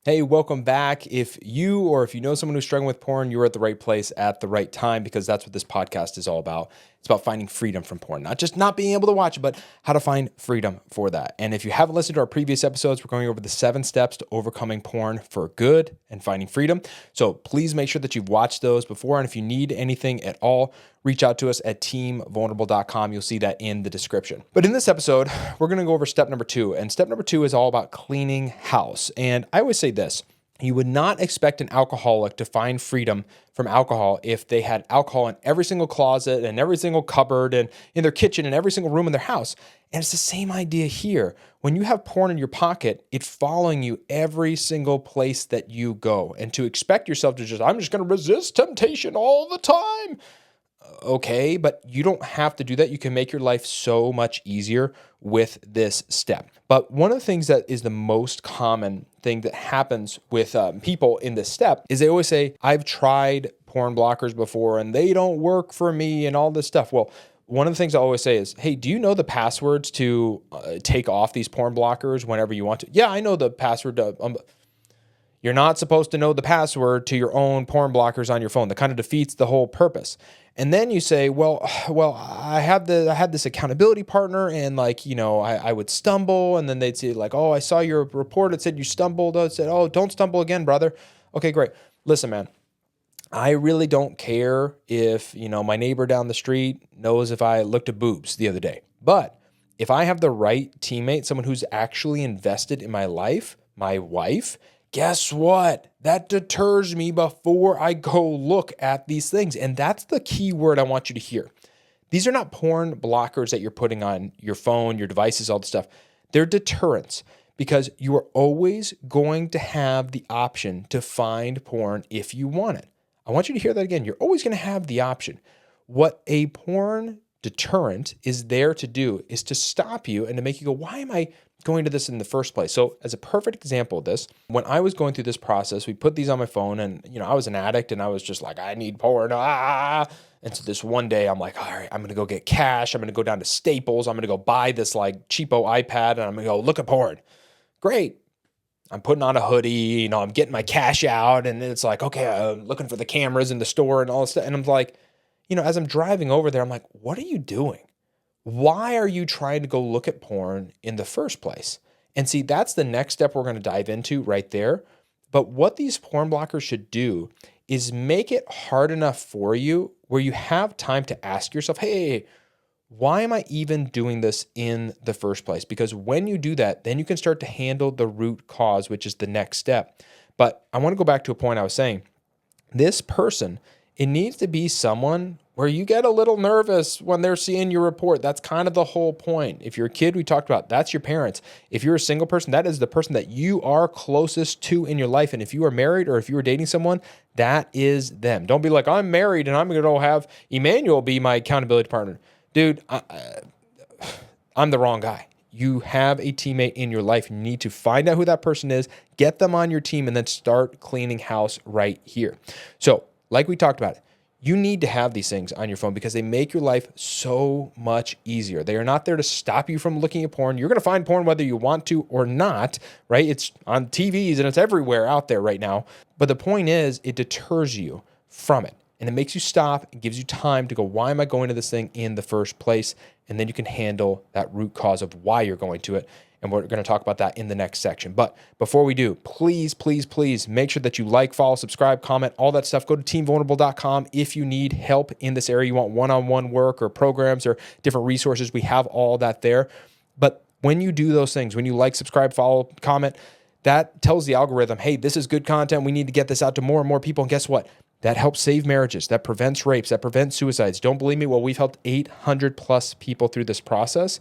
Hey, welcome back. If you know someone who's struggling with porn, you're at the right place at the right time because that's what this podcast is all about. It's about finding freedom from porn, not just not being able to watch it, but how to find freedom for that. And if you haven't listened to our previous episodes, we're going over the 7 steps to overcoming porn for good and finding freedom. So please make sure that you've watched those before. And if you need anything at all, reach out to us at teamvulnerable.com. You'll see that in the description. But in this episode, we're going to go over step number 2. And step number 2 is all about cleaning house. And I always say this: you would not expect an alcoholic to find freedom from alcohol if they had alcohol in every single closet and every single cupboard and in their kitchen and every single room in their house. And it's the same idea here. When you have porn in your pocket, it's following you every single place that you go. And to expect yourself to I'm just going to resist temptation all the time. Okay, but you don't have to do that. You can make your life so much easier with this step. But one of the things that is the most common thing that happens with people in this step is they always say, I've tried porn blockers before and they don't work for me and all this stuff. Well, one of the things I always say is, hey, do you know the passwords to take off these porn blockers whenever you want to? Yeah, I know the password. You're not supposed to know the password to your own porn blockers on your phone. That kind of defeats the whole purpose. And then you say, well, I had this accountability partner, and I would stumble, and then they'd say oh, I saw your report. It said you stumbled. It said, oh, don't stumble again, brother. Okay, great. Listen, man, I really don't care if my neighbor down the street knows if I looked at boobs the other day. But if I have the right teammate, someone who's actually invested in my life, my wife, guess what? That deters me before I go look at these things. And that's the key word I want you to hear. These are not porn blockers that you're putting on your phone, your devices, all the stuff. They're deterrents because you are always going to have the option to find porn if you want it. I want you to hear that again. You're always going to have the option. What a porn deterrent is there to do is to stop you and to make you go, why am I going to this in the first place? So as a perfect example of this, when I was going through this process, we put these on my phone and, I was an addict and I was just like, I need porn. And so this one day I'm like, all right, I'm going to go get cash. I'm going to go down to Staples. I'm going to go buy this cheapo iPad and I'm going to go look at porn. Great. I'm putting on a hoodie, I'm getting my cash out and it's like, okay, I'm looking for the cameras in the store and all this stuff. And I'm like, as I'm driving over there, I'm like, what are you doing? Why are you trying to go look at porn in the first place? And see, that's the next step we're going to dive into right there. But what these porn blockers should do is make it hard enough for you where you have time to ask yourself, hey, why am I even doing this in the first place? Because when you do that, then you can start to handle the root cause, which is the next step. But I want to go back to a point I was saying. This person, it needs to be someone where you get a little nervous when they're seeing your report. That's kind of the whole point. If you're a kid, we talked about, that's your parents. If you're a single person, that is the person that you are closest to in your life. And if you are married or if you are dating someone, that is them. Don't be like, I'm married and I'm going to have Emmanuel be my accountability partner. Dude, I'm the wrong guy. You have a teammate in your life. You need to find out who that person is, get them on your team, and then start cleaning house right here. So, like we talked about, you need to have these things on your phone because they make your life so much easier. They are not there to stop you from looking at porn. You're going to find porn whether you want to or not, right? It's on TVs and it's everywhere out there right now. But the point is, it deters you from it. And it makes you stop and gives you time to go, why am I going to this thing in the first place? And then you can handle that root cause of why you're going to it. And we're going to talk about that in the next section. But before we do, please make sure that you like, follow, subscribe, comment, all that stuff. Go to teamvulnerable.com if you need help in this area. You want one-on-one work or programs or different resources. We have all that there. But when you do those things, when you like, subscribe, follow, comment, that tells the algorithm, hey, this is good content. We need to get this out to more and more people. And guess what? That helps save marriages. That prevents rapes. That prevents suicides. Don't believe me? Well, we've helped 800 plus people through this process.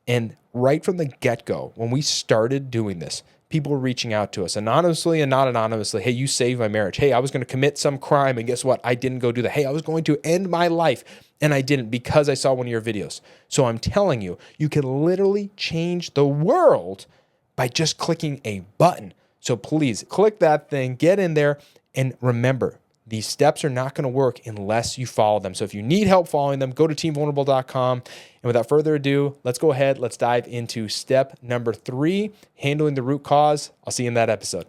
And right from the get-go, when we started doing this, people were reaching out to us anonymously and not anonymously. Hey, you saved my marriage. Hey, I was going to commit some crime, and guess what? I didn't go do that. Hey, I was going to end my life, and I didn't because I saw one of your videos. So I'm telling you, you can literally change the world by just clicking a button. So please click that thing, get in there, and remember, these steps are not going to work unless you follow them. So if you need help following them, go to teamvulnerable.com. And without further ado, let's go ahead. Let's dive into step number 3, handling the root cause. I'll see you in that episode.